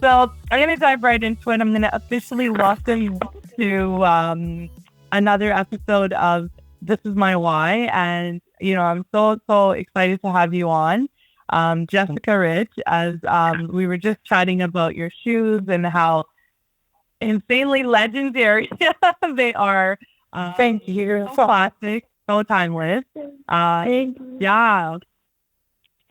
So I'm going to dive right into it. I'm going to officially welcome you to another episode of This Is My Why. And, I'm so excited to have you on. Jessica Rich, as we were just chatting about your shoes and how insanely legendary they are. Thank you. So classic, so timeless. Thank you. Yeah.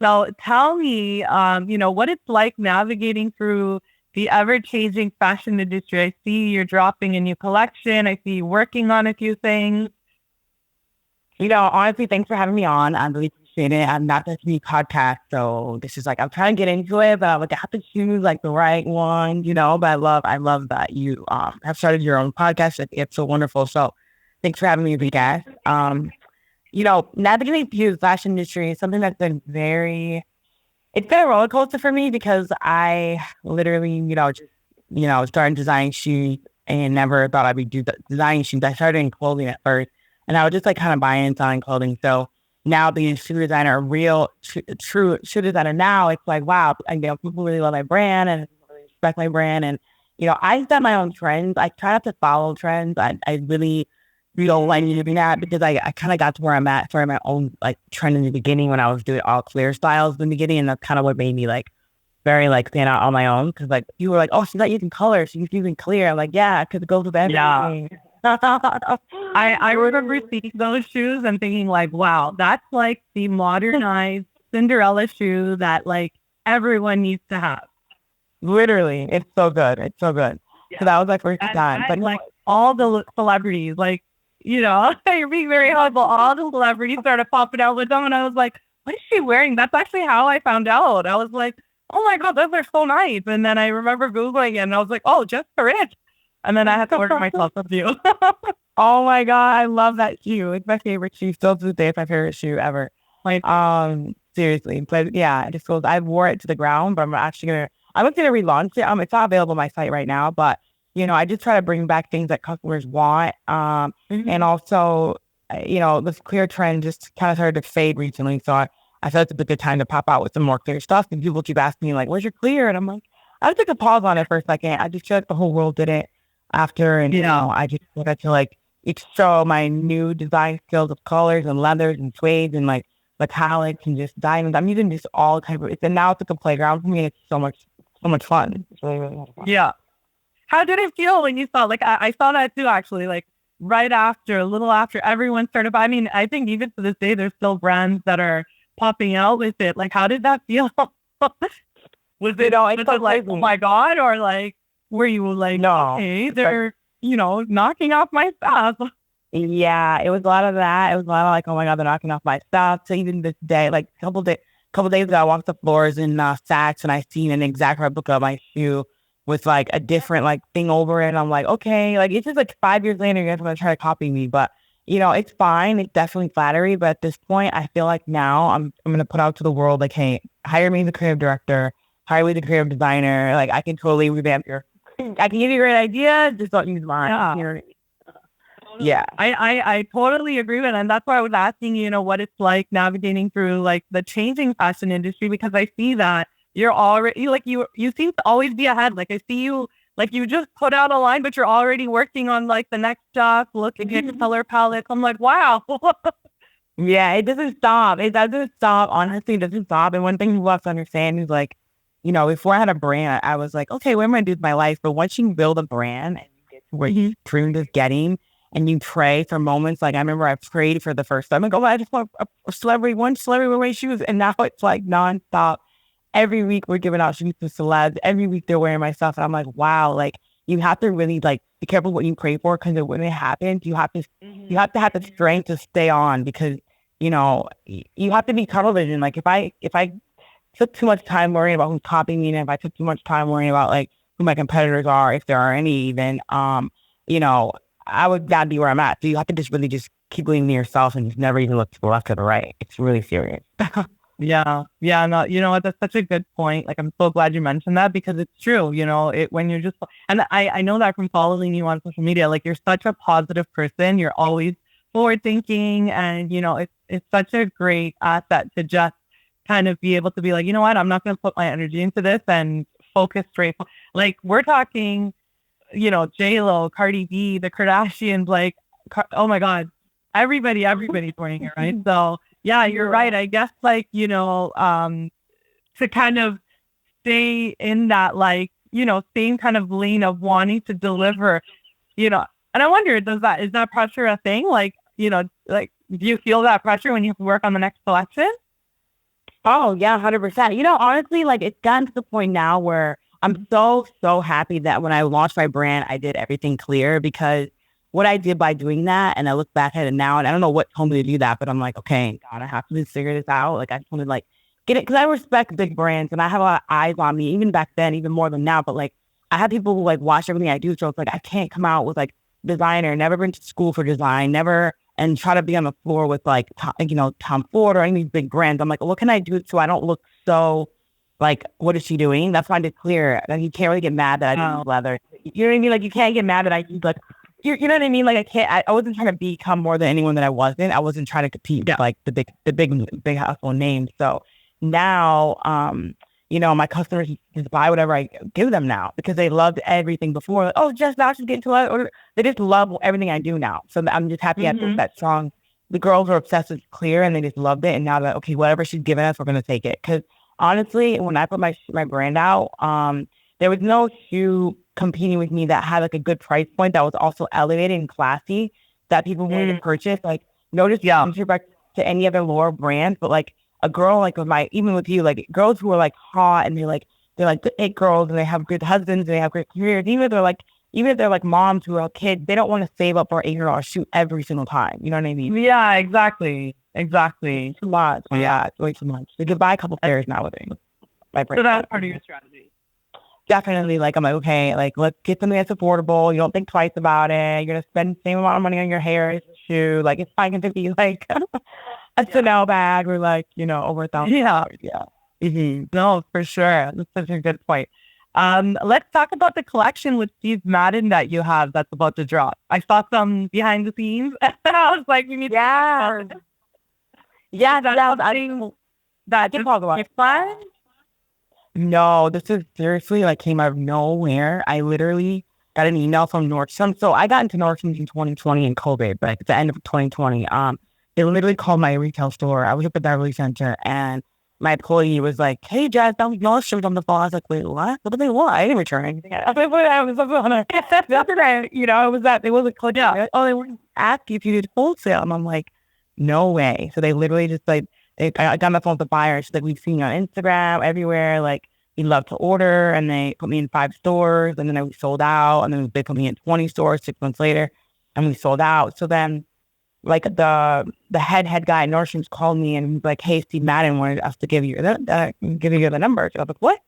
So tell me, what it's like navigating through the ever-changing fashion industry. I see you're dropping a new collection. I see you working on a few things. Honestly, thanks for having me on. I really appreciate it. I'm not just new podcast, so this is I'm trying to get into it, but I'm I have to choose the right one, but I love that you have started your own podcast. It's so wonderful. So thanks for having me, big guys. Navigating through the fashion industry is something that's been it's been a roller coaster for me because I literally, started designing shoes and never thought I'd be designing shoes. I started in clothing at first, and I would just kind of buy and selling clothing. So now being a shoe designer, a real true shoe designer now, it's wow, people really love my brand and really respect my brand. And, I set my own trends. I try not to follow trends. I really don't like doing that because I kind of got to where I'm at, started my own trend in the beginning when I was doing all clear styles in the beginning. And that's kind of what made me very stand out on my own. Cause you were oh, she's not using color. She's using clear. I'm yeah, cause it goes with everything. Yeah. I remember seeing those shoes and thinking wow, that's the modernized Cinderella shoe that everyone needs to have. Literally. It's so good. It's so good. Yeah. So that was my first time. But all the celebrities, you're being very humble. All the celebrities started popping out with them, and I was what is she wearing? That's actually how I found out. I was oh my God, those are so nice. And then I remember Googling it, and I was oh, Jessica Rich. And then I had to order myself a few. Oh my God, I love that shoe. It's my favorite shoe. Still to this day, it's my favorite shoe ever. Seriously. But yeah, it just goes, I wore it to the ground, but I'm going to relaunch it. It's not available on my site right now, but I just try to bring back things that customers want. And also, this clear trend just kind of started to fade recently. So I thought it's a good time to pop out with some more clear stuff. And people keep asking me where's your clear? And I'm I took a pause on it for a second. I just feel the whole world did it after. And, I just wanted to show my new design skills of colors and leathers and suede and metallics and just diamonds. I'm using just all type of, and now it's a playground for me. It's so much fun. It's really, really fun. Yeah. How did it feel when you saw, I saw that too, actually, right after, a little after everyone started, I mean, I think even to this day, there's still brands that are popping out with it. How did that feel? Was it oh my God, or were you no, okay, they're, knocking off my stuff? Yeah, it was a lot of that. It was a lot of oh my God, they're knocking off my stuff. So even this day, a couple days ago, I walked the floors in Saks and I seen an exact replica of my shoe with a different thing over it. And I'm okay, it's just 5 years later, you guys are going to try to copy me. But, it's fine. It's definitely flattery. But at this point, I feel now I'm going to put out to the world, hey, hire me the creative director, hire me the creative designer. I can totally revamp I can give you a great idea. Just don't use mine. Yeah. You know what I mean? Yeah. I totally agree with it. And that's why I was asking, what it's like navigating through the changing fashion industry, because I see that you're already you seem to always be ahead. I see you you just put out a line, but you're already working on the next stuff, looking at color palettes. I'm wow. Yeah, it doesn't stop. It doesn't stop. Honestly, it doesn't stop. And one thing you have to understand is before I had a brand, I was okay, what am I going to do with my life? But once you build a brand and you get to where you dreamed of getting, and you pray for moments, I remember I prayed for the first time. I just want one celebrity with my shoes. And now it's nonstop. Every week we're giving out shoes to celebs. Every week they're wearing my stuff. And I'm wow, you have to really be careful what you pray for, because when it happens, you have to have the strength to stay on, because, you have to be tunnel vision. If I took too much time worrying about who's copying me, and if I took too much time worrying about who my competitors are, if there are any even, I would not be where I'm at. So you have to just really just keep believing in yourself and just never even look to the left or the right. It's really serious. Yeah. No, what? That's such a good point. I'm so glad you mentioned that, because it's true. When you're just, and I know that from following you on social media, you're such a positive person. You're always forward thinking, and it's such a great asset to just kind of be able to be you know what, I'm not going to put my energy into this and focused, straight. Like we're talking, J-Lo, Cardi B, the Kardashians, like, oh my God, everybody's wearing it, right? So yeah, you're right. I guess like, to kind of stay in that, like, same kind of lane of wanting to deliver, and I wonder, is that pressure a thing? Like, like, do you feel that pressure when you have to work on the next collection? Oh yeah, 100%. Honestly, like it's gotten to the point now where I'm so happy that when I launched my brand, I did everything clear because what I did by doing that, and I look back at it now, and I don't know what told me to do that, but I'm like, okay, God, I have to just figure this out. Like I just want to like get it because I respect big brands and I have a lot of eyes on me, even back then, even more than now. But like I have people who like watch everything I do, so it's like I can't come out with like designer, never been to school for design, never and try to be on the floor with like, Tom Ford or any of these big brands. I'm like, what can I do so I don't look so like, what is she doing? That's why I did clear. And you can't really get mad that I use leather. You know what I mean? Like, you can't get mad that I use like, you know what I mean? Like, I wasn't trying to become more than anyone that I wasn't. I wasn't trying to compete with like the big household names. So now, my customers just buy whatever I give them now because they loved everything before. Like, oh, just now she's getting to it. Or they just love everything I do now. So I'm just happy I put that song. The girls are obsessed with Clear and they just loved it. And now that, okay, whatever she's giving us, we're going to take it. Because honestly, when I put my brand out, there was no shoe competing with me that had like a good price point that was also elevated and classy that people wanted to purchase. Like, no disrespect to any other lower brands, but like, a girl like even with you, like girls who are like hot and they're like the it girls and they have good husbands and they have great careers. Even if they're like moms who are kids, they don't want to save up for an $800 shoot every single time. You know what I mean? Yeah, exactly. It's a lot. Yeah, it's way too much. They could buy a couple pairs nowadays. So that's part of your strategy. Definitely. Like I'm like, okay, like let's get something that's affordable. You don't think twice about it. You're gonna spend the same amount of money on your hair as a shoe. Like it's fine to be like a Chanel bag or like, over $1,000. Yeah. Mm-hmm. No, for sure. That's such a good point. Let's talk about the collection with Steve Madden that you have that's about to drop. I saw some behind the scenes and I was like, we need to talk about it. Yeah, that just talk about fun. No, this is seriously like came out of nowhere. I literally got an email from Nordstrom. So I got into Nordstrom in 2020 in COVID, but at the end of 2020, they literally called my retail store. I was up at Beverly Center and my employee was like, hey, Jazz, that was Nordstrom's on the phone. I was like, wait, what? What did they want? I didn't return anything. I was like, I was on a, it was that, they wasn't called out. Oh, they weren't asking if you did wholesale. And I'm like, no way. So they literally just like, I got my phone with the buyer. She's like, we've seen you on Instagram, everywhere. Like, we love to order. And they put me in 5 stores. And then we sold out. And then they put me in 20 stores 6 months later. And we sold out. So then, like the head guy at Nordstrom's called me and was like, hey, Steve Madden wanted us to give you the number. So I was like, what?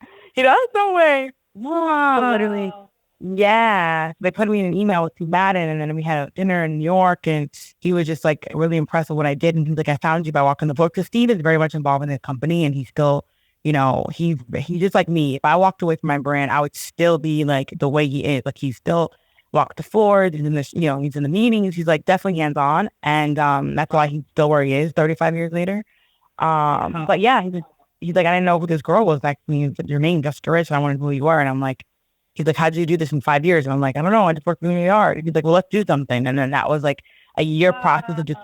No way. Wow. Literally. Yeah. They put me in an email with Steve Madden and then we had a dinner in New York and he was just like really impressed with what I did. And he's like, I found you by walking the book. Because Steve is very much involved in the company and he's still, he's just like me. If I walked away from my brand, I would still be like the way he is. Like he's still walk the floor, he's in the, he's in the meetings, he's like definitely hands-on. And that's why he's still where he is 35 years later. But yeah, he's like, I didn't know who this girl was. Like, your name, Jessica Rich, I wanted to know who you were. And I'm like, he's like, how'd you do this in 5 years? And I'm like, I don't know, I just worked really hard. He's like, well, let's do something. And then that was like a year process of just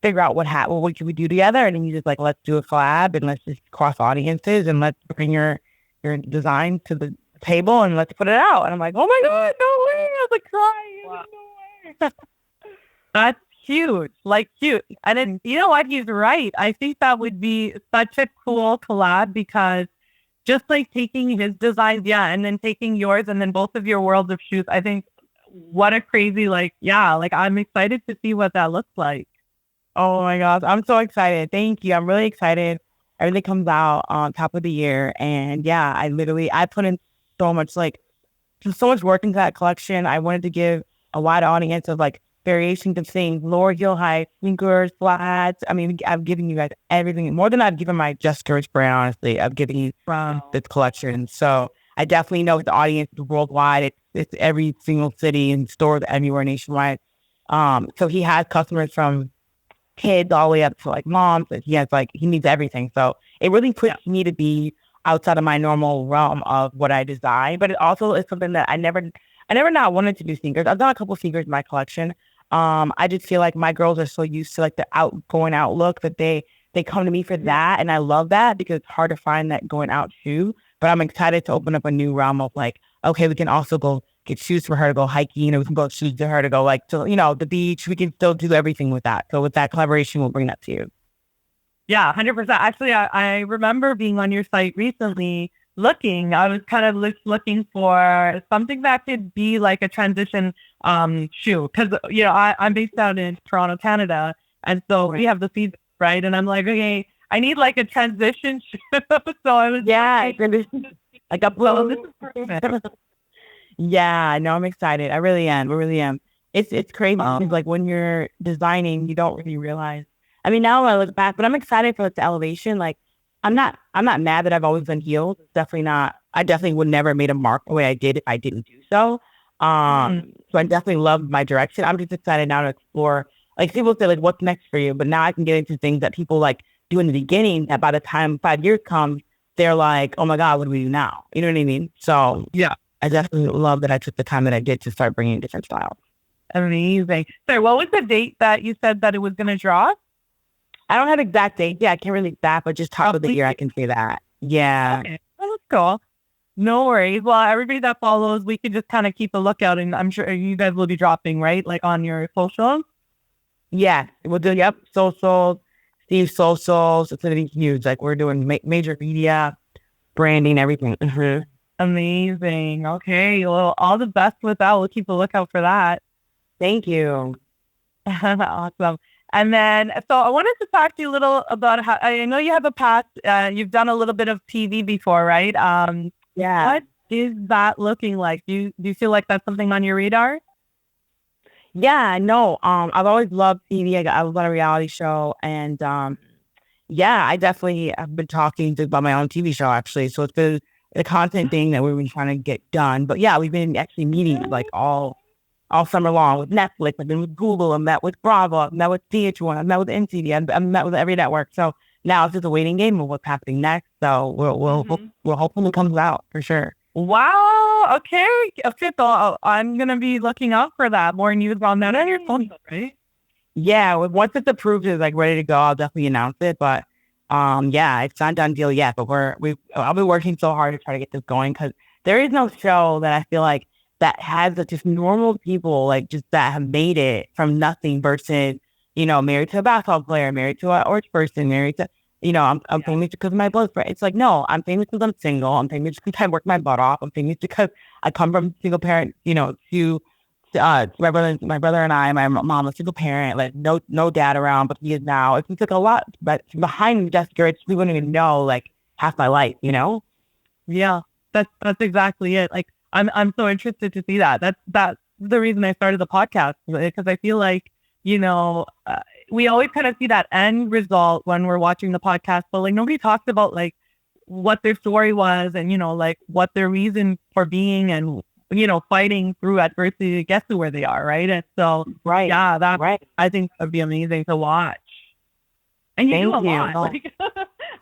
figure out what can we do together. And then he's just like, let's do a collab and let's just cross audiences and let's bring your design to the table and let's put it out. And I'm like, oh my God, no way. I was like crying. Wow. No way. That's huge. Like huge. And then you know what? He's right. I think that would be such a cool collab because just like taking his designs, and then taking yours and then both of your worlds of shoes, I think what a crazy, like I'm excited to see what that looks like. Oh my gosh. I'm so excited. Thank you. I'm really excited. Everything comes out on top of the year. And yeah, I put in so much work into that collection. I wanted to give a wide audience of like variations of things, lower heel height, sneakers, flats. I mean, I'm giving you guys everything more than I've given my Jessica Rich brand, honestly. I'm giving you this collection. So I definitely know the audience is worldwide. It's every single city and stores everywhere nationwide. So he has customers from kids all the way up to like moms. He needs everything. So it really pushed me to be outside of my normal realm of what I design. But it also is something that I never not wanted to do sneakers. I've done a couple sneakers in my collection. I just feel like my girls are so used to like the outgoing outlook that they come to me for that. And I love that because it's hard to find that going out shoe. But I'm excited to open up a new realm of like, okay, we can also go get shoes for her to go hiking, or we can go shoes to her to go like to, the beach. We can still do everything with that. So with that collaboration, we'll bring that to you. Yeah, 100%. Actually, I remember being on your site recently looking. I was kind of looking for something that could be like a transition shoe. Because, I'm based out in Toronto, Canada. And so we have the season, right? And I'm like, okay, I need like a transition shoe. So I was like a well, this is perfect. Yeah, no, I'm excited. I really am. I really am. It's crazy. It's like when you're designing, you don't really realize. I mean, now I look back, but I'm excited for the elevation. Like, I'm not mad that I've always done heels. It's definitely not. I definitely would never have made a mark the way I did if I didn't do so. So I definitely love my direction. I'm just excited now to explore. Like people say, like, what's next for you? But now I can get into things that people like do in the beginning. That by the time 5 years comes, they're like, oh my God, what do we do now? You know what I mean? So Yeah. I definitely love that I took the time that I did to start bringing different styles. Amazing. So what was the date that you said that it was going to drop? I don't have exact date. Yeah, I can't really that, but just top of the year, I can say that. Yeah. Okay. Well, that's cool. No worries. Well, everybody that follows, we can just kind of keep a lookout, and I'm sure you guys will be dropping, right? Like on your socials? Yeah. We'll do, yep, socials, Steve socials. It's going to be huge. Like we're doing major media, branding, everything. Amazing. Okay. Well, all the best with that. We'll keep a lookout for that. Thank you. Awesome. And then, so I wanted to talk to you a little about how I know you have a past. You've done a little bit of TV before, right? Yeah. What is that looking like? Do you feel like that's something on your radar? Yeah, no. I've always loved TV. I was on a reality show, and yeah, I definitely have been talking about my own TV show actually. So it's been a content thing that we've been trying to get done. But yeah, we've been actually meeting like all summer long with Netflix. I've been with Google. I met with Bravo. I met with VH1. I met with NCD. I met with every network. So now it's just a waiting game of what's happening next. So we'll hopefully it comes out for sure. Wow. Okay. Okay. So I'm gonna be looking out for that. More news on that on your phone, right? Yeah. Once it's approved, it's like ready to go. I'll definitely announce it. But yeah, it's not done deal yet. But I'll be working so hard to try to get this going because there is no show that I feel like that has just normal people like just that have made it from nothing versus, married to a basketball player, married to an orange person, married to, I'm famous because of my blood. It's like, no, I'm famous because I'm single. I'm famous because I work my butt off. I'm famous because I come from single parent, to my brother and I, my mom, a single parent, like no dad around, but he is now. It's like a lot, but behind Jessica, we wouldn't even know like half my life, Yeah, that's exactly it. Like I'm so interested to see that. That's the reason I started the podcast because I feel like we always kind of see that end result when we're watching the podcast, but like nobody talks about like what their story was and like what their reason for being and fighting through adversity to get to where they are, right? And so yeah, that right. I think would be amazing to watch. And you do a lot. Like,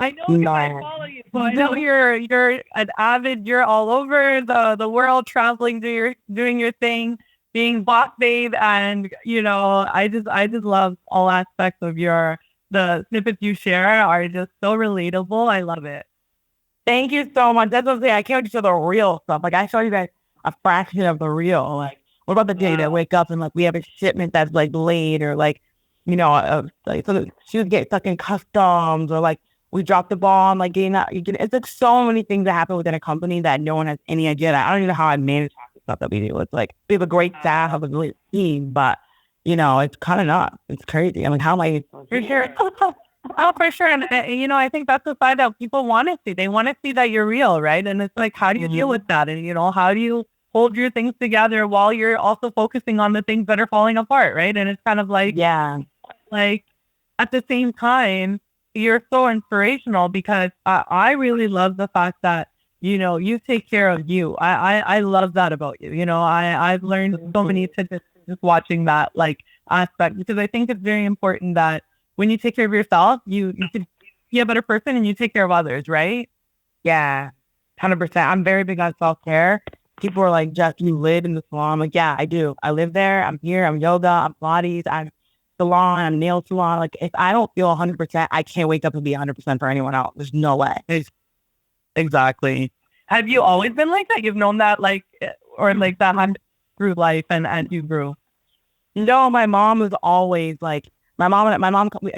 I know because I follow you, so I know you're an avid. You're all over the world, traveling, doing your thing, being boss babe, and I just love all aspects of the snippets you share are just so relatable. I love it. Thank you so much. That's what I'm saying. I can't show the real stuff. Like I show you guys a fraction of the real. Like what about the day that I wake up and like we have a shipment that's like late or like. Like so shoes get stuck in customs or like we drop the ball on like getting out. It's like so many things that happen within a company that no one has any idea. I don't even know how I manage half the stuff that we do. It's like we have a great staff, have a great team, but it's kind of not. It's crazy. I mean, how am I? For sure. Oh, for sure. And I think that's the side that people want to see. They want to see that you're real, right? And it's like, how do you deal with that? And how do you hold your things together while you're also focusing on the things that are falling apart, right? And it's kind of like, like at the same time, you're so inspirational because I really love the fact that, you take care of you. I love that about you. I've learned so many tidbits just watching that like aspect because I think it's very important that when you take care of yourself, you can be a better person and you take care of others, right? Yeah, 100%. I'm very big on self-care. People are like, Jeff, you live in the salon. I'm like, yeah, I do. I live there. I'm here. I'm yoga. I'm Pilates. I'm salon. I'm nail salon. Like, if I don't feel 100%, I can't wake up and be 100% for anyone else. There's no way. Exactly. Have you always been like that? You've known that, like, or like that through life and you grew? No, my mom was always like,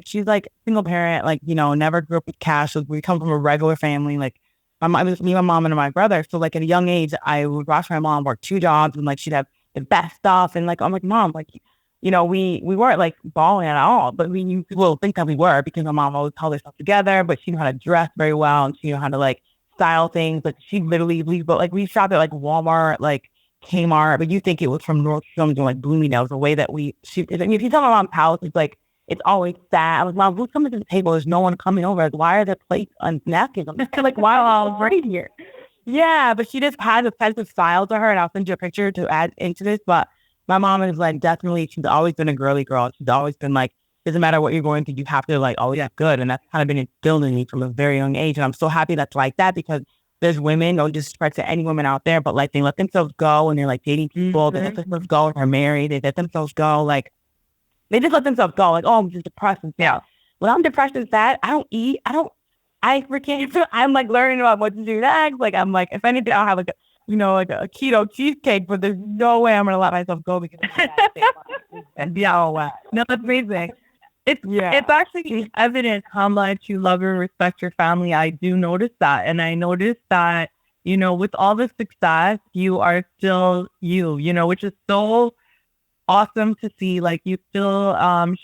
she's like single parent, like, never grew up with cash. Like, we come from a regular family. Like, it was me, my mom, and my brother. So, like, at a young age, I would watch my mom work two jobs and, like, she'd have the best stuff. And, like, I'm like, Mom, like, we weren't, like, balling at all, but you will think that we were because my mom always held herself together, but she knew how to dress very well and she knew how to, like, style things. Like, she literally, but, like, we shopped at, like, Walmart, like, Kmart, but you think it was from Nordstrom's or like Bloomingdale's, the way that if you tell my mom's house, it's like, it's always sad. I was, Mom, who's coming to the table? There's no one coming over. Like, why are there plates on napkins? I'm just like, why are all right here? Yeah, but she just has a sense of style to her, and I'll send you a picture to add into this. But my mom is like, definitely, she's always been a girly girl. She's always been like, doesn't matter what you're going through, you have to like always have good. And that's kind of been instilled in me from a very young age. And I'm so happy that's like that because there's women, no disrespect to any women out there, but like they let themselves go and they're like dating people, they let themselves go and are married, they let themselves go, like they just let themselves go, like, oh, I'm just depressed and sad. When I'm depressed and sad, I don't eat, I'm like learning about what to do next. Like I'm like, if anything, I'll have like like a keto cheesecake, but there's no way I'm gonna let myself go because and yeah, oh wow. No, that's amazing. It's actually evident how much you love and respect your family. I do notice that. And I notice that, with all the success, you are still you, which is so awesome to see. Like you still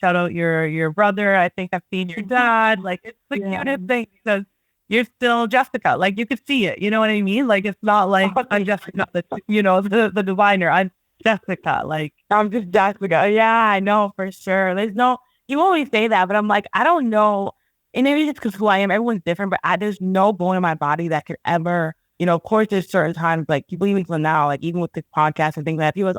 shout out your brother. I think I've seen your dad. Like it's the cutest thing because you're still Jessica. Like you could see it. You know what I mean? Like it's not like I'm Jessica, the designer. I'm Jessica. Like I'm just Jessica. Yeah, I know for sure. You always say that, but I'm like, I don't know. And maybe it's because who I am. Everyone's different, but there's no bone in my body that could ever, of course, there's certain times, like people even till now, like even with this podcast and things like that, people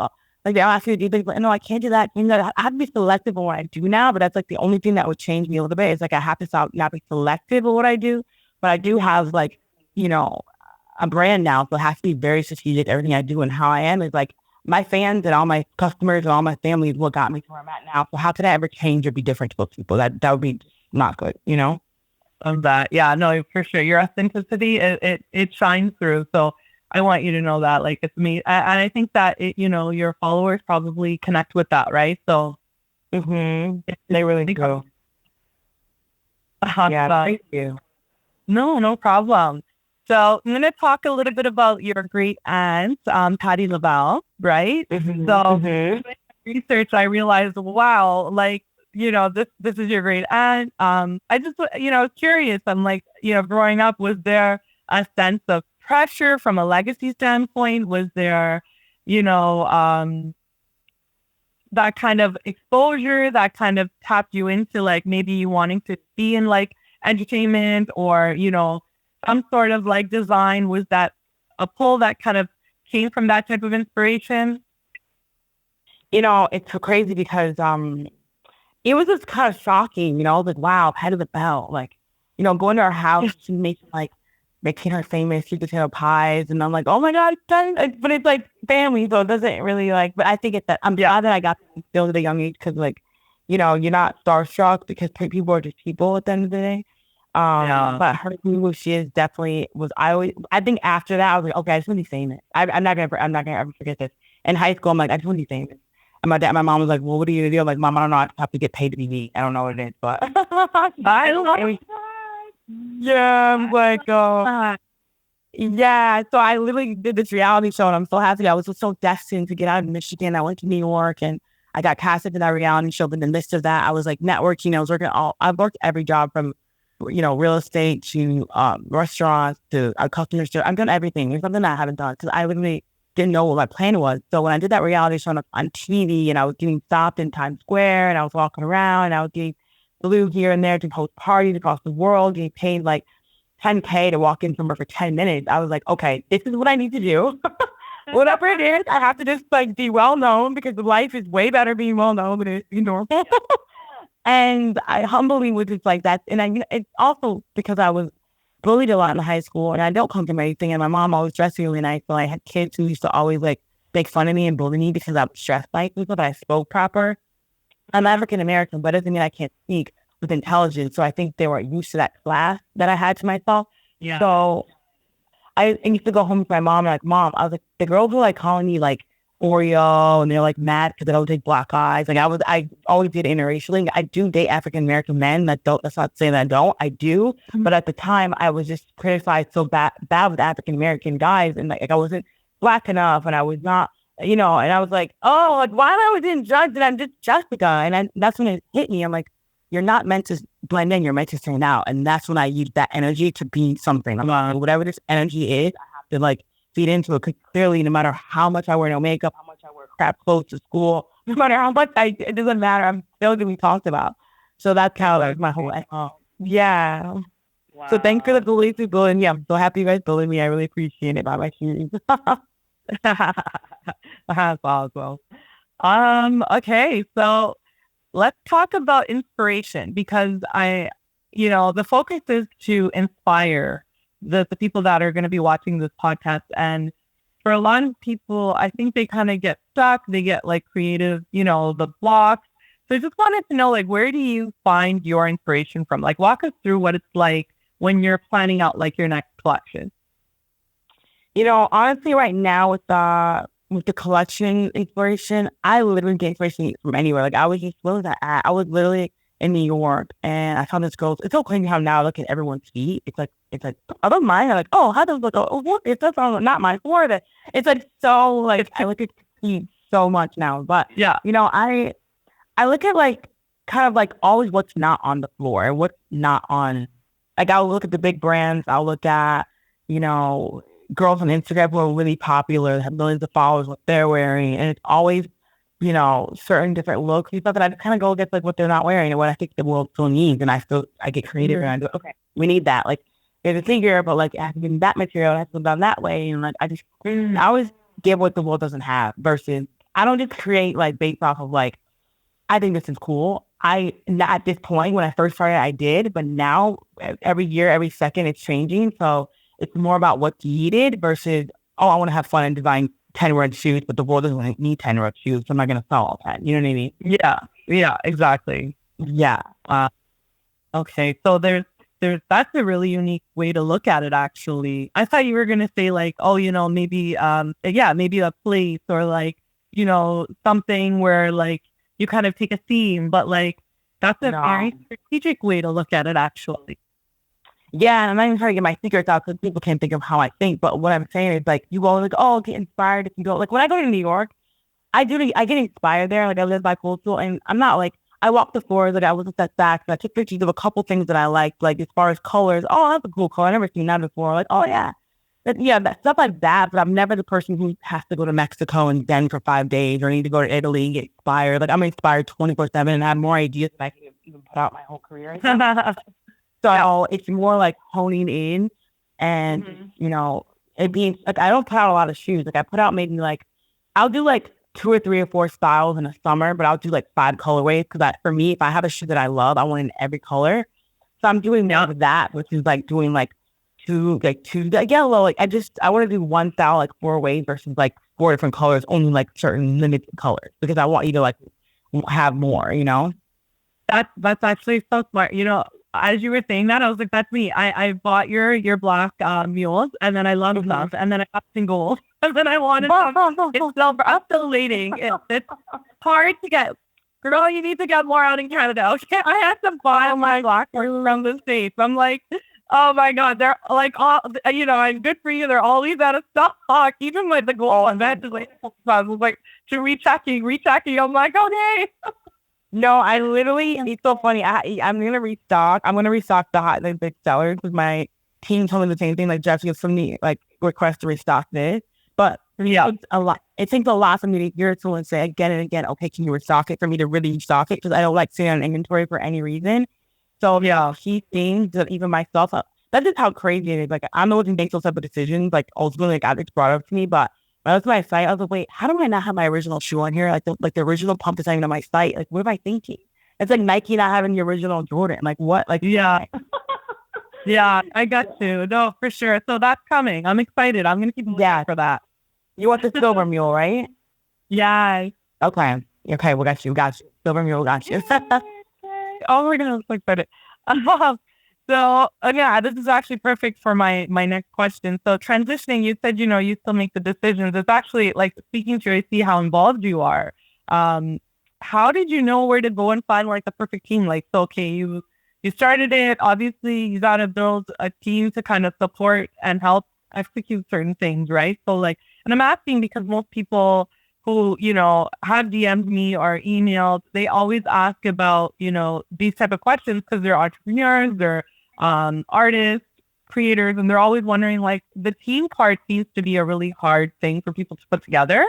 like they'll ask you to do things, like, no, I can't do that. I have to be selective on what I do now, but that's like the only thing that would change me a little bit. It's like I have to stop not be selective of what I do, but I do have like, a brand now, so it has to be very strategic. Everything I do and how I am is like, my fans and all my customers and all my family is what got me to where I'm at now. So how could I ever change or be different to those people? That would be not good, Of that. Yeah, no, for sure. Your authenticity, it shines through. So I want you to know that, like, it's me. And I think that, your followers probably connect with that, right? So they really do. Yeah, thank you. No problem. So I'm going to talk a little bit about your great aunt, Patty LaBelle, right? Research, I realized, wow, like, this is your great aunt. I just, was curious. I'm like, growing up, was there a sense of pressure from a legacy standpoint? Was there, that kind of exposure that kind of tapped you into like maybe you wanting to be in like entertainment or, some sort of like design? Was that a pull that kind of came from that type of inspiration? It's so crazy because it was just kind of shocking, like, wow, head of the bell, like, going to our house, she making her famous sweet potato pies, and I'm like, oh my God, but it's like family, so it doesn't really like, but I think it's that I'm glad that I got to instilled at a young age because like, you're not starstruck because people are just people at the end of the day. But her who she is definitely I think after that I was like, okay, I just want to be famous. I'm not gonna ever forget this. In high school, I'm like, I just want to be famous. And my mom was like, well, what are you gonna do? I'm like, Mom, I don't know. I have to get paid to be me. I don't know what it is, but I love yeah, I'm like, oh, yeah. So I literally did this reality show, and I'm so happy. I was so destined to get out of Michigan. I went to New York, and I got casted in that reality show. But in the midst of that, I was like networking. I've worked every job from real estate to restaurants to customer service. I've done everything. There's something that I haven't done because I literally didn't know what my plan was. So when I did that reality show on TV and I was getting stopped in Times Square and I was walking around and I was getting flew here and there to host parties across the world, getting paid like $10K to walk in somewhere for 10 minutes. I was like, okay, this is what I need to do. Whatever it is, I have to just like be well known because life is way better being well known than it is normal. And I humbly was just like that. And it's also because I was bullied a lot in high school, and I don't come from anything. And my mom always dressed really nice, so I had kids who used to always like make fun of me and bully me because I was dressed like people, but I spoke proper. I'm African American, but it doesn't mean I can't speak with intelligence. So I think they were used to that class that I had to myself. Yeah. So I used to go home with my mom and like, Mom, I was like, the girls were like calling me like Oreo, and they're like mad because I don't take black eyes. Like I always did interracially. I do date African American men. That's not saying that I don't. I do. But at the time, I was just criticized so bad with African American guys, and like I wasn't black enough, and I was not, and I was like, oh, like why am I being judged? And I'm just Jessica, and that's when it hit me. I'm like, you're not meant to blend in. You're meant to stand out, and that's when I use that energy to be something. Whatever this energy is, I have to like feed into it. Because clearly, no matter how much I wear no makeup, how much I wear crap clothes to school, no matter how much it doesn't matter. I'm still going to be talked about. So that's how like my whole life. Yeah. Wow. So thanks for the belief to bullying me. I'm so happy you guys bullied me. I really appreciate it. By my shoes. That's awesome. Okay, so let's talk about inspiration, because the focus is to inspire the people that are going to be watching this podcast. And for a lot of people, I think they kind of get stuck. They get like creative, the blocks. So I just wanted to know, like, where do you find your inspiration from? Like, walk us through what it's like when you're planning out like your next collection. Honestly, right now with the collection inspiration, I literally get inspiration from anywhere. Like I was just, what was that at? I was literally in New York, and I found this girl. It's so crazy how now I look at everyone's feet. It's like I don't mind. I'm like, oh, how does it look? Oh, what? It's just not my Florida. It's like so like I look at feet so much now. But yeah, I look at like kind of like always what's not on the floor and what's not on. Like I'll look at the big brands. I'll look at girls on Instagram who are really popular, have millions of followers, what they're wearing, and it's always certain different looks and stuff that I kind of go against like what they're not wearing and what I think the world still needs. And I get creative and I go, okay, we need that. Like there's a figure, but like it has to be that material, it has to be done that way. And like I always give what the world doesn't have versus I don't just create like based off of like, I think this is cool. At this point when I first started, I did, but now every year, every second it's changing. So it's more about what's needed versus, oh, I want to have fun and design 10 red shoes, but the world doesn't need 10 red shoes, so I'm not going to sell all 10. You know what I mean? Yeah, exactly. Yeah. Okay, so that's a really unique way to look at it, actually. I thought you were going to say like, oh, maybe, maybe a place or like, something where like you kind of take a theme, but like that's a very strategic way to look at it, actually. Yeah, and I'm not even trying to get my secrets out because people can't think of how I think. But what I'm saying is like, you go like, oh, get inspired if you go. Like when I go to New York, I get inspired there. Like I live by Coastal, and I'm not like, I walk the floors, like I was at back, and I took pictures of a couple things that I liked, like as far as colors. Oh, that's a cool color. I've never seen that before. Like, oh yeah. That stuff like that. But I'm never the person who has to go to Mexico and then for 5 days or need to go to Italy and get inspired. Like I'm inspired 24/7 and I have more ideas than I can even put out my whole career. So it's more like honing in and, it being like, I don't put out a lot of shoes. Like I put out maybe like, I'll do like 2 or 3 or 4 styles in a summer, but I'll do like 5 colorways. Cause for me, if I have a shoe that I love, I want it in every color. So I'm doing more of that, which is like doing like two yellow. Like I want to do one style, like 4 ways versus like 4 different colors, only like certain limited colors because I want you to like have more, That's actually so smart. As you were saying that, I was like, that's me. I bought your black mules, and then I loved them, and then I got some gold, and then I wanted them. It's silver. I'm still waiting. It's hard to get. Girl, you need to get more out in Canada. Okay, I had to buy my black around the States. I'm like, oh my God, they're like all, I'm good for you. They're always out of stock, even with the gold one. That just like, I was like, to rechecking. I'm like, okay. No, I literally, it's so funny. I'm going to restock. I'm going to restock the big sellers because my team told me the same thing. Like, Jeff gives from me, like, request to restock this. But it's a lot. It takes a lot for me to hear someone say again and again, okay, can you restock it for me to really restock it? Because I don't like sitting on inventory for any reason. So, he thinks that even myself, that's just how crazy it is. Like, I'm the one who makes those type of decisions. Like, ultimately, like, it's brought up to me, but when I was on my site, I was like, wait, how do I not have my original shoe on here? Like the original pump is not even on my site. Like, what am I thinking? It's like Nike not having the original Jordan. Like, what? Like, yeah. Yeah, I got you. No, for sure. So that's coming. I'm excited. I'm gonna keep looking Yeah. for that. You want the silver mule, right? Yeah. Okay. Okay, we got you. Got you. Silver mule got you. Oh my god, I'm so excited. Yeah, this is actually perfect for my next question. So transitioning, you said you still make the decisions. It's actually like speaking to you, I see how involved you are. Um, how did you know where to go and find like the perfect team? Like, so okay, you started it. Obviously, you got to build a team to kind of support and help execute certain things, right? So like, and I'm asking because most people who, have DM'd me or emailed, they always ask about, these type of questions because they're entrepreneurs, they're artists, creators, and they're always wondering like the team part seems to be a really hard thing for people to put together.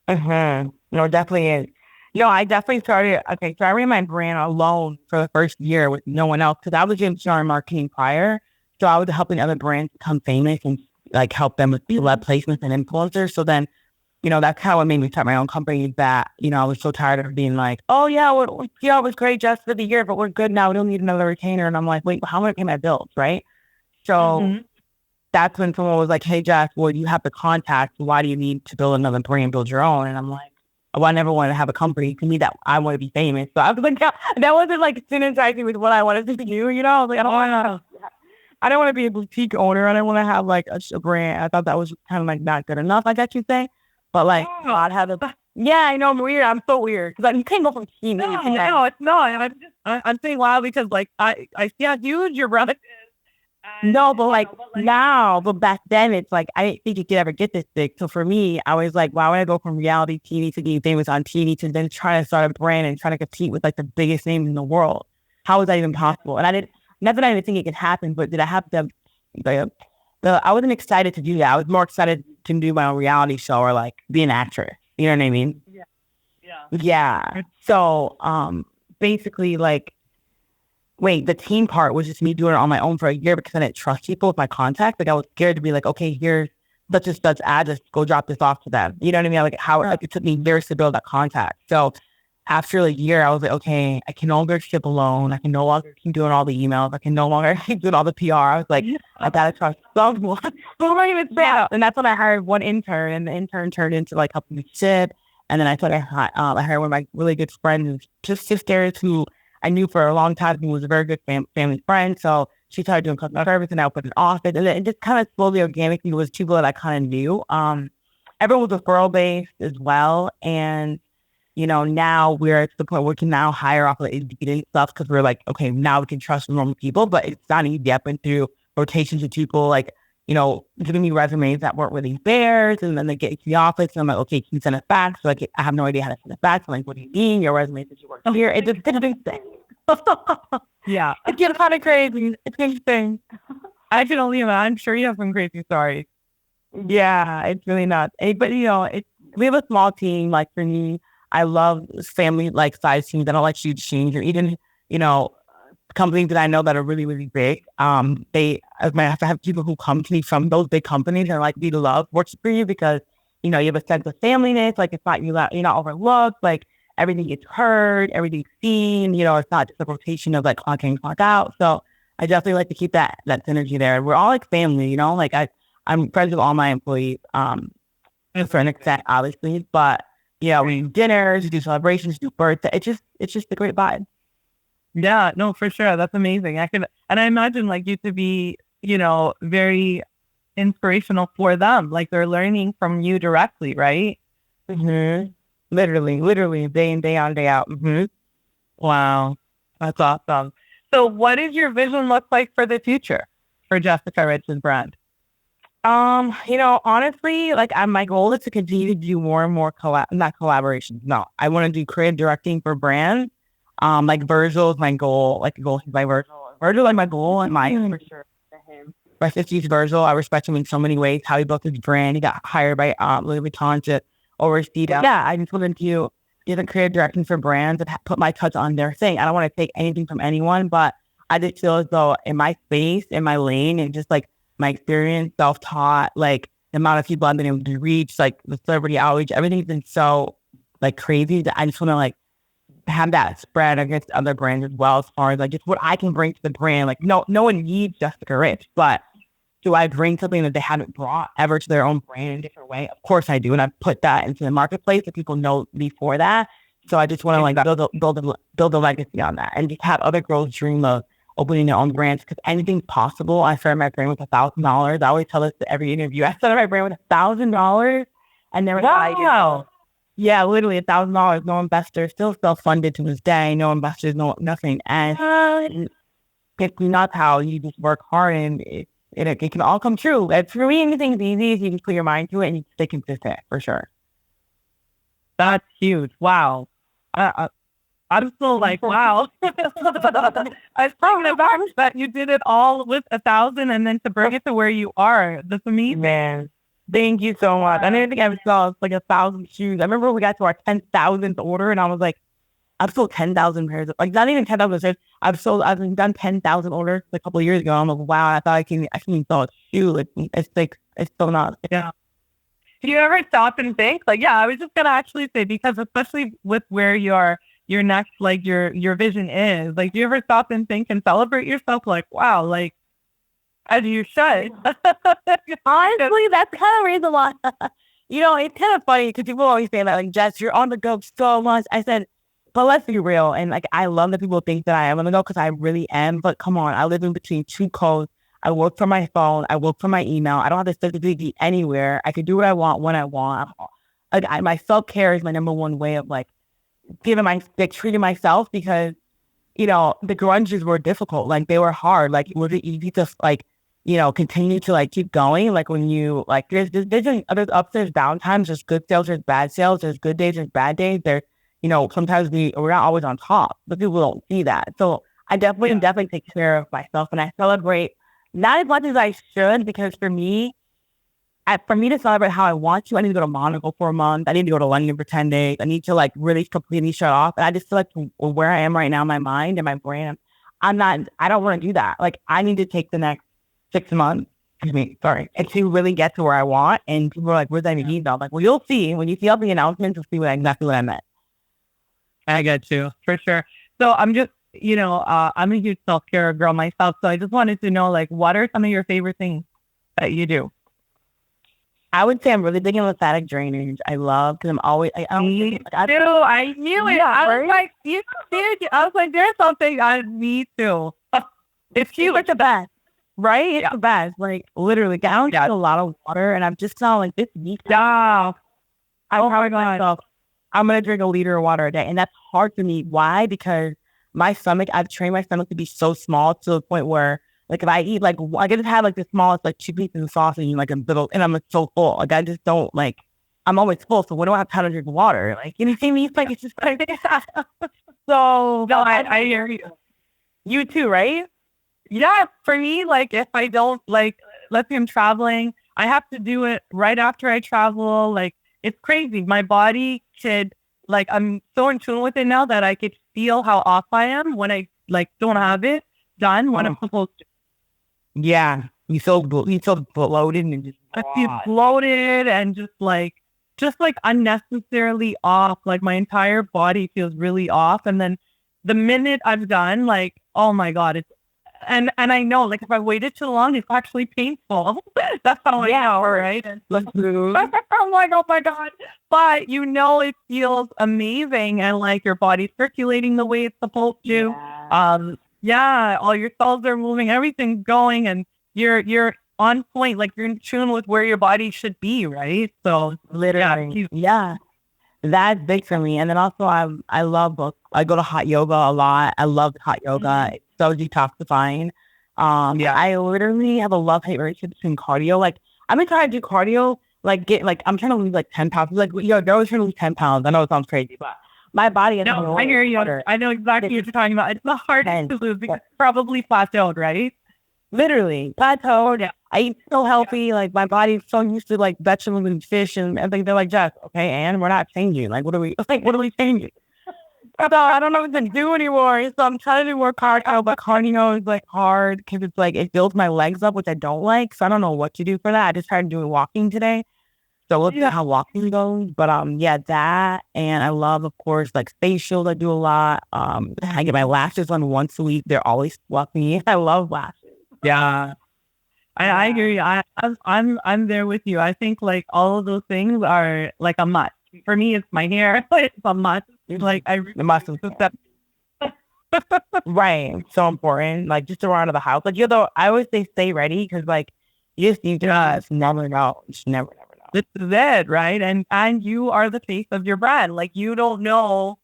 No, it definitely is. No, I definitely started. Okay, so I ran my brand alone for the first year with no one else because I was doing PR marketing prior. So I was helping other brands become famous and like help them with celeb placements and influencers. So then, that's how it made me start my own company. That I was so tired of being like, oh yeah, PR was great just for the year, but we're good now. We don't need another retainer. And I'm like, wait, how am I gonna pay my bills, right? So Mm-hmm. that's when someone was like, hey, Jess, well, you have the contacts. Why do you need to build another brand, build your own? And I'm like, well, I never wanted to have a company. To me, that I want to be famous. So I was like, that wasn't like synergizing with what I wanted to do. I was like, I don't want to be a boutique owner. I don't want to have like a brand. I thought that was kind of like not good enough, I guess you say. But like, God had a, yeah, I know I'm weird. I'm so weird because you can't go from TV. No, it's not. I'm saying wow because like I see how huge your brother is. No, but like now, but back then it's like I didn't think you could ever get this big. So for me, I was like, why would I go from reality TV to being famous on TV to then trying to start a brand and trying to compete with like the biggest names in the world? How was that even possible? And I didn't, not that I didn't think it could happen, but did I have the, I wasn't excited to do that. I was more excited to do my own reality show or like be an actress. You know what I mean? Yeah. Yeah. Yeah. So, basically like, wait, the team part was just me doing it on my own for a year because I didn't trust people with my contacts. Like I was scared to be like, okay, here's such ad, just go drop this off to them. You know what I mean? Like like it took me years to build that contact. So after a year, I was like, okay, I can no longer ship alone. I can no longer keep doing all the emails. I can no longer keep doing all the PR. I was like, I gotta trust someone. Who am I gonna say? And that's when I hired one intern, and the intern turned into like helping me ship. And then I I hired one of my really good friends, just sisters who I knew for a long time who was a very good family friend. So she started doing customer service and I opened an office. And then it just kind of slowly organically was people that I kind of knew. Everyone was referral based as well. And, now we're at the point where we can now hire off of the Indeed stuff because we're like, okay, now we can trust normal people, but it's not easy. I've been through rotations of people like, giving me resumes that weren't really theirs. And then they get to the office and I'm like, okay, can you send it back? So like, I have no idea how to send it back. So I'm like, what do you mean? Your resume says you work here. It just didn't say. Yeah. It's getting kind of crazy. It's interesting. I can only imagine. I'm sure you have some crazy stories. Yeah, it's really not. But we have a small team. Like for me, I love family like size teams. I don't like huge teams or even companies that I know that are really really big. I have to have people who come to me from those big companies and like we love working for you because you have a sense of familyness. Like it's not you're not overlooked. Like everything gets heard, everything's seen. It's not just a rotation of like clock in, clock out. So I definitely like to keep that synergy there. We're all like family. Like I'm friends with all my employees, for an extent, obviously. But yeah, we do dinners, we do celebrations, we do birthday. It's just a great vibe. Yeah, no, for sure. That's amazing. And I imagine like you to be, very inspirational for them. Like they're learning from you directly, right? Mm-hmm. Literally, day in, day on, day out. Mm-hmm. Wow. That's awesome. So what does your vision look like for the future for Jessica Rich's brand? Honestly, like my goal is to continue to do more and more not collaborations. No, I want to do creative directing for brands. Like Virgil is my goal. Like the goal is by Virgil. Virgil like my goal and my for sure. My 50s Virgil, I respect him in so many ways. How he built his brand. He got hired by Louis Vuitton to oversee that. Yeah, I just want to do the creative directing for brands and put my touch on their thing. I don't want to take anything from anyone, but I just feel as though in my space, in my lane, and just like my experience, self-taught, like the amount of people I've been able to reach, like the celebrity outreach, everything's been so like crazy that I just want to like have that spread against other brands as well, as far as like just what I can bring to the brand. Like no one needs Jessica Rich, but do I bring something that they haven't brought ever to their own brand in a different way? Of course I do. And I put that into the marketplace that people know me for that. So I just want to like build a legacy on that and just have other girls dream of opening their own brands because anything's possible. I started my brand with $1,000. I always tell this to every interview. I started my brand with $1,000 and never Wow. yeah, literally $1,000. No investor, still self-funded to this day. No investors, no nothing. And it's not how you just work hard and it can all come true. And for me, anything's easy if you can put your mind to it and you stay consistent for sure. That's huge. Wow. I'm still like, wow. I was taken aback that you did it all with 1,000 and then to bring it to where you are. That's amazing. Man, thank you so much. I didn't think I saw like 1,000 shoes. I remember we got to our 10,000th order and I was like, I've sold 10,000 pairs of, like not even 10,000 pairs. I've done 10,000 orders a couple of years ago. I'm like, wow, I thought I can sell a shoe. It's still not. Yeah. Do you ever stop and think like, yeah, I was just going to actually say, because especially with where your next, like your vision is, like, do you ever stop and think and celebrate yourself? Like, wow, like, as you should. Honestly, that's kind of raised a lot. It's kind of funny because people always say that, like, Jess, you're on the go so much. I said, but let's be real. And like, I love that people think that I am on the go because I really am. But come on, I live in between two coasts. I work from my phone. I work from my email. I don't have to physically be anywhere. I can do what I want when I want. Like, my self-care is my number one way of like treating myself because, the grunges were difficult. Like they were hard. Like it wasn't easy to like, continue to like keep going. Like when you like, there's ups, there's down times, there's good sales, there's bad sales, there's good days, there's bad days. Sometimes we're not always on top, but people don't see that. So I definitely take care of myself and I celebrate not as much as I should because for me to celebrate how I want to, I need to go to Monaco for a month. I need to go to London for 10 days. I need to like really completely shut off. And I just feel like where I am right now, my mind and my brain, I don't want to do that. Like I need to take the next 6 months, and to really get to where I want. And people are like, where's that mean? I'm like, well, you'll see. When you see all the announcements, you'll see exactly what I meant. I get you, for sure. So I'm just, I'm a huge self-care girl myself. So I just wanted to know, like, what are some of your favorite things that you do? I would say I'm really big in lymphatic drainage. I love because I'm always. I knew it. I was like, you did. I was like, there's something I need to. It's cute. It's the best, right? It's the best. Like literally, I don't drink a lot of water, and I'm just now like this week. Yeah. I'm gonna drink a liter of water a day, and that's hard for me. Why? Because I've trained my stomach to be so small to the point where. Like if I eat like I can just have like the smallest like 2 pieces of sausage and like a little and I'm like, so full. Like I just don't like I'm always full. So when do I have time to drink water? Like you know what I mean? It's like it's just like so no, I hear you. You too, right? Yeah, for me, like if I don't like let's say I'm traveling, I have to do it right after I travel. Like it's crazy. My body should like I'm so in tune with it now that I could feel how off I am when I like don't have it done when I'm supposed to. Yeah, you feel bloated and just I feel bloated and just like unnecessarily off. Like my entire body feels really off. And then the minute I've done, like, oh my God, it's and I know like if I waited too long, it's actually painful. That's how I know, right? I'm like, oh my God. But it feels amazing and like your body's circulating the way it's supposed to. Yeah. All your cells are moving, everything's going, and you're on point, like you're in tune with where your body should be, right? So literally, that's big for me. And then also, I go to hot yoga a lot. I love hot yoga. It's so detoxifying. I literally have a love-hate relationship between cardio. Like I've been trying to do cardio, I'm trying to lose like 10 pounds. Like girls trying to lose 10 pounds. I know it sounds crazy, but my body is I hear you. I know exactly what you're talking about. It's the hardest to lose because it's probably plateaued, right? Literally plateaued. Yeah. I eat so healthy. Like my body's so used to like vegetables and fish and everything. They're like, Jess, okay, and we're not changing. Like, what are we changing? So I don't know what to do anymore. So I'm trying to do more cardio, but cardio is like hard because it's like it builds my legs up, which I don't like. So I don't know what to do for that. I just started doing walking today. So we'll see how walking goes. But yeah, that, and I love, of course, like facials. I do a lot. I get my lashes on once a week. They're always fluffy. I love lashes. Yeah. I agree. I'm there with you. I think like all of those things are like a must. For me, it's my hair. It's a must. Like I The muscles. accept. Right. So important. Like just to run out of the house. Like, I always say stay ready because like you just never know. Just never know. This is it, right? And you are the face of your brand. Like you don't know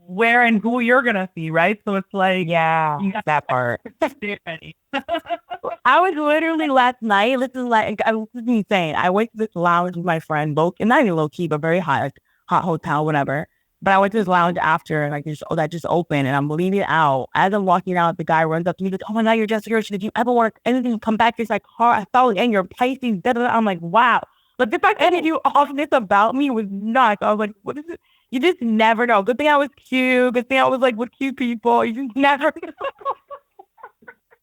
where and who you're gonna see, right? So it's like Yeah, that part. stay ready. I was literally last night. This is insane. I went to this lounge with my friend, and not even low key, but very hot, like hot hotel, whatever. But I went to this lounge after, and that just opened, and I'm leaving out. As I'm walking out, the guy runs up to me, like, "Oh my God, you're Jessica Hirsch. Did you ever want anything to come back to my car? I felt it in your Pisces." Da, da, da. I'm like, wow. Like the fact that you all this about me was nuts. I was like, what is it? You just never know. Good thing I was cute. Good thing I was like with cute people. You just never know.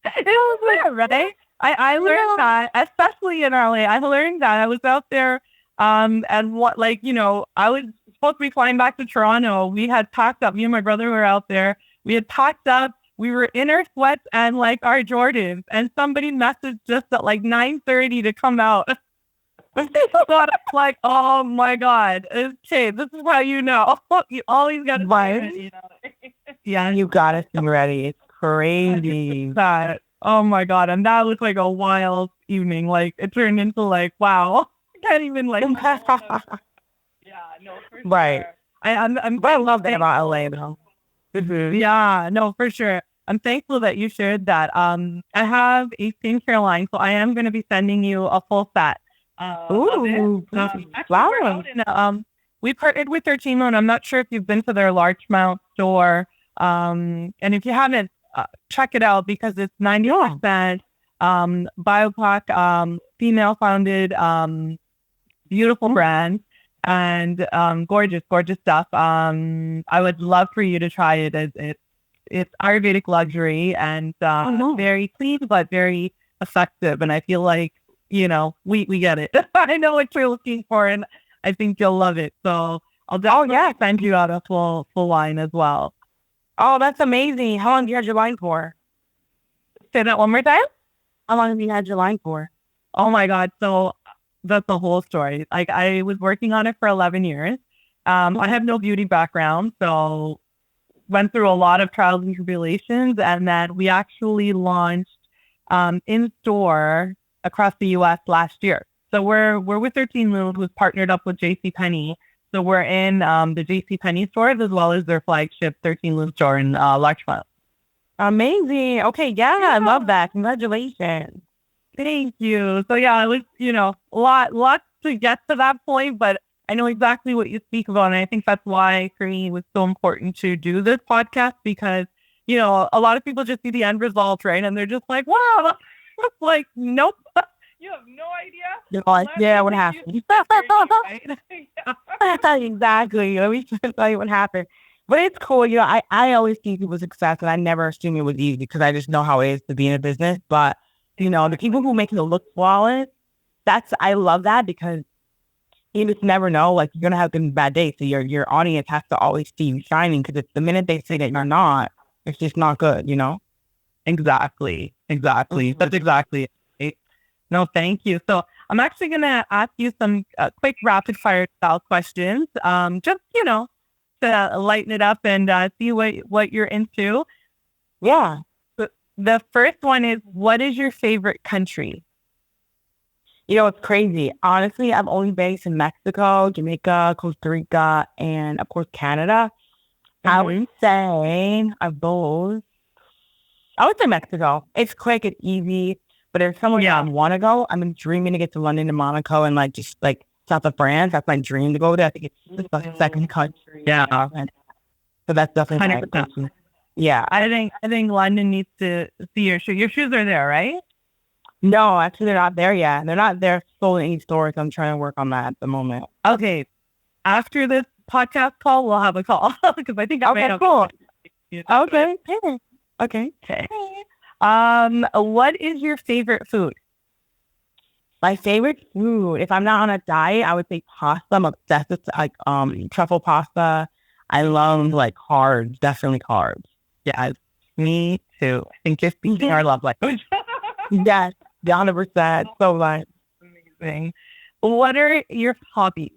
It was weird, right? I learned that, especially in LA. I learned that I was out there, and what, like, I was supposed to be flying back to Toronto. We had packed up. Me and my brother were out there. We had packed up. We were in our sweats and like our Jordans, and somebody messaged us at like 9:30 to come out. So I'm like, oh my God, okay, this is how you know. You always got to be ready, Yeah, you got to be ready. It's crazy. That. Oh my God. And that was like a wild evening. Like it turned into like, wow, I can't even like. Yeah, no, for right. Sure. I love that about LA though. Mm-hmm. Yeah, no, for sure. I'm thankful that you shared that. I have a skincare line, so I am going to be sending you a full set. Ooh, wow. We partnered with their team, and I'm not sure if you've been to their Larchmont store. And if you haven't, check it out because it's 90% BioPac, female founded, beautiful brand, and gorgeous stuff. I would love for you to try it. It's Ayurvedic luxury and very clean but very effective. And I feel like we get it. I know what you're looking for, and I think you'll love it. So I'll definitely send you out a full line as well. Oh, that's amazing. How long have you had your line for? Say that one more time. How long have you had your line for? Oh my God. So that's the whole story. Like I was working on it for 11 years. I have no beauty background, so went through a lot of trials and tribulations, and then we actually launched in store across the U.S. last year. So we're with 13 Moons, who's partnered up with JCPenney. So we're in the JCPenney stores as well as their flagship 13 Moons store in Larchmont. Amazing. Okay, yeah, I love that. Congratulations. Thank you. So yeah, it was, a lot to get to that point, but I know exactly what you speak about. And I think that's why for me it was so important to do this podcast because, a lot of people just see the end result, right? And they're just like, wow, like, nope. You have no idea. Yeah, what happened? Exactly. Let me tell you what happened. But it's cool. I always see people's success and I never assume it was easy because I just know how it is to be in a business. But, the people who make it look flawless, I love that because you just never know. Like, you're going to have good and bad days. So your audience has to always see you shining because the minute they say that you're not, it's just not good, Exactly. Mm-hmm. That's exactly it. No, thank you. So I'm actually going to ask you some quick rapid fire style questions. Just, to lighten it up and see what you're into. Yeah. The first one is, what is your favorite country? It's crazy. Honestly, I'm only based in Mexico, Jamaica, Costa Rica, and of course, Canada. Mm-hmm. I would say of those, I would say Mexico. It's quick, it's easy. But if someone want to go, I'm dreaming to get to London and Monaco and just south of France. That's my dream to go there. I think it's the second country. Yeah. So that's definitely 100%. Yeah. I think London needs to see your shoes. Your shoes are there, right? No, actually they're not there yet. They're not there sold in any stores. I'm trying to work on that at the moment. Okay. After this podcast call, we'll have a call because I think cool. Okay. Okay. What is your favorite food? My favorite food, if I'm not on a diet, I would say pasta. I'm obsessed with like truffle pasta. I love like carbs, definitely carbs. Yeah, me too. I think just speaking our love language. Yes, 100%. So like Amazing. What are your hobbies?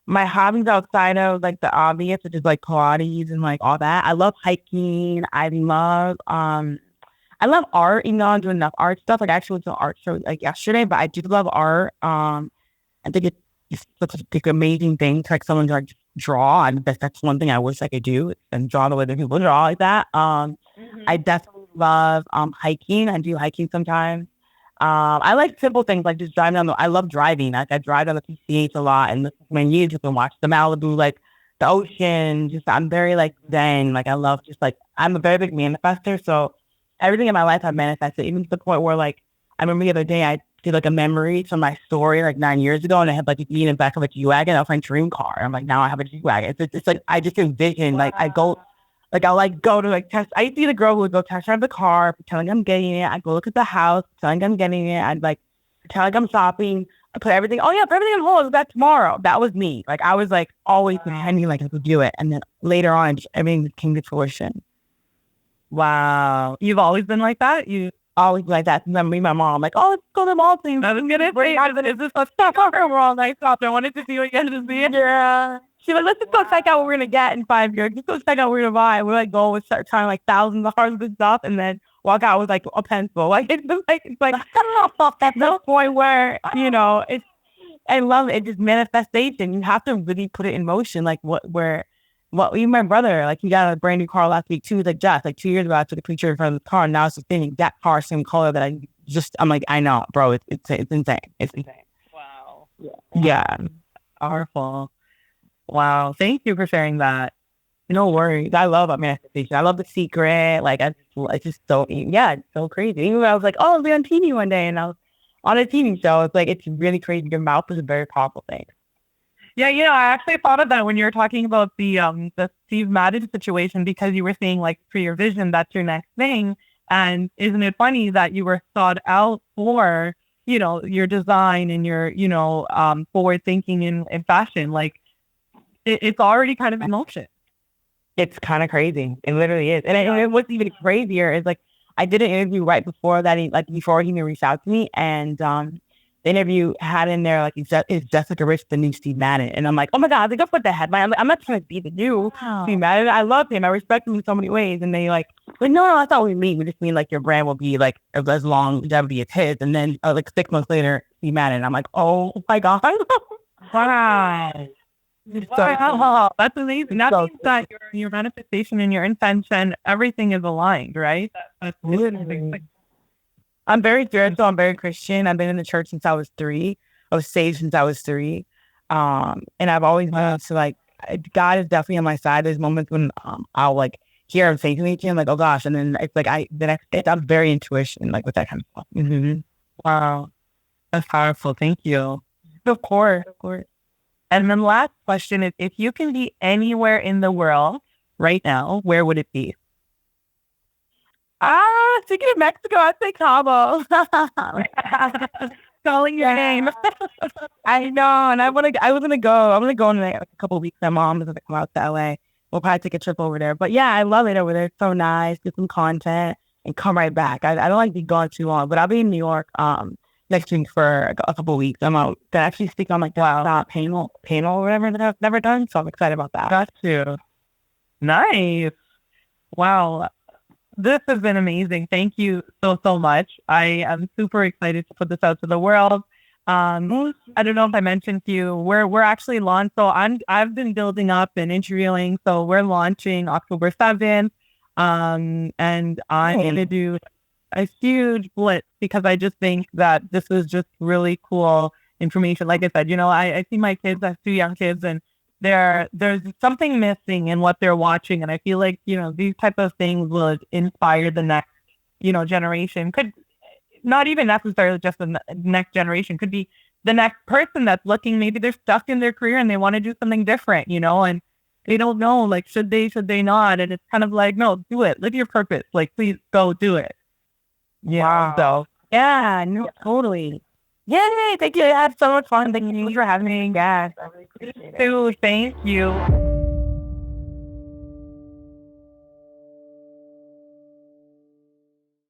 my hobbies outside of like the obvious, which is like Pilates and like all that. I love hiking. I love art, even though I don't do enough art stuff. Like I actually went to an art show like yesterday, but I do love art. I think it's such a like, amazing thing to like someone to like draw. And that's one thing I wish I could do and draw the way that people draw like that. I definitely love hiking. I do hiking sometimes. I like simple things like just driving down I love driving. Like I drive down the PCH a lot and listen to my music and watch the Malibu, like the ocean. Just I'm very like zen. Like I love just like I'm a very big manifester. So everything in my life I've manifested, even to the point where like I remember the other day I did like a memory to my story like 9 years ago and I had like me in the back of a G-Wagon. That was my dream car. I'm like, now I have a G-Wagon. It's like I just envision like I go like I'll like go to like test. I used to be the girl who would go test drive the car, pretend like I'm getting it. I go look at the house, pretend like I'm getting it. I'd like pretend like I'm shopping. I put everything. Oh yeah, put everything on hold. It's back tomorrow. That was me. Like I was like always pretending like I could do it, and then later on, just, everything came to fruition. Wow. You've always been like that? You Always like that. And then me, and my mom, like, oh, let's go to the mall, please. I was gonna say, is this a stuff we're all nice off? I wanted to see what you had to see. Yeah. She's like, let's just go check out what we're gonna get in 5 years. Let's go check out what we're gonna buy. We're like go and start trying like thousands of dollars of stuff and then walk out with like a pencil. Like it's like that's the point where, you know, it's I love it. It's just manifestation. You have to really put it in motion. Like even my brother, like he got a brand new car last week too. He's like, Jeff, like 2 years ago I took a picture in front of the car and now it's the same exact car, same color that I'm like, I know, bro, it's insane. It's insane. Wow. Yeah. Powerful. Wow. Thank you for sharing that. No worries. I love manifestation. I love The Secret. Like, it's just so, yeah, it's so crazy. Even when I was like, oh, I'll be on TV one day and I was on a TV show. It's like, it's really crazy. Your mouth is a very powerful thing. Yeah, I actually thought of that when you were talking about the Steve Madden situation because you were saying like for your vision, that's your next thing. And isn't it funny that you were sought out for, your design and your, forward thinking in fashion? Like it's already kind of in motion. It's kind of crazy. It literally is. And what's even crazier is like, I did an interview right before that, before he even reached out to me. And the interview had in there, like, is Jessica Rich the new Steve Madden? And I'm like, oh my God, I put the headline. I'm not trying to be the new Steve Madden. I love him. I respect him in so many ways. And they like no, that's not what we mean. We just mean like your brand will be like as longevity as his. And then like 6 months later, Steve Madden. I'm like, oh my God. Wow. Wow, that's amazing. That means that your manifestation and your intention, everything is aligned, right? That's literally. I'm very spiritual. I'm very Christian. I've been in the church since I was 3. I was saved since I was 3. And I've always wanted to like, God is definitely on my side. There's moments when I'll like hear him say to me, I'm like, oh gosh. And then it's like, I'm very intuition, like with that kind of stuff. Mm-hmm. Wow. That's powerful. Thank you. Of course. And then last question is, if you can be anywhere in the world right now, where would it be? Thinking of Mexico, I'd say Cabo. Calling your name. I know, and I'm gonna go in like a couple of weeks. My mom is gonna come out to LA. We'll probably take a trip over there. But yeah, I love it over there. It's so nice. Get some content and come right back. I don't like to be gone too long, but I'll be in New York next week for a couple of weeks. I'm out to actually speak on like the panel or whatever that I've never done. So I'm excited about that. Got you. Nice. Wow. This has been amazing. Thank you so much. I am super excited to put this out to the world. I don't know if I mentioned to you, we're actually launched. So I've been building up and interviewing. So we're launching October 7th. And I'm going to do a huge blitz because I just think that this is just really cool information. Like I said, I see my kids, I have 2 young kids, and there's something missing in what they're watching. And I feel like, these type of things will inspire the next, generation. Could not even necessarily just the next generation, could be the next person that's looking, maybe they're stuck in their career and they want to do something different, and they don't know, like, should they not? And it's kind of like, no, do it. Live your purpose. Like, please go do it. Yeah. So Yeah, no, totally. Yay, thank you. I had so much fun. Thank you for having me. Yes, I really appreciate it. So thank you.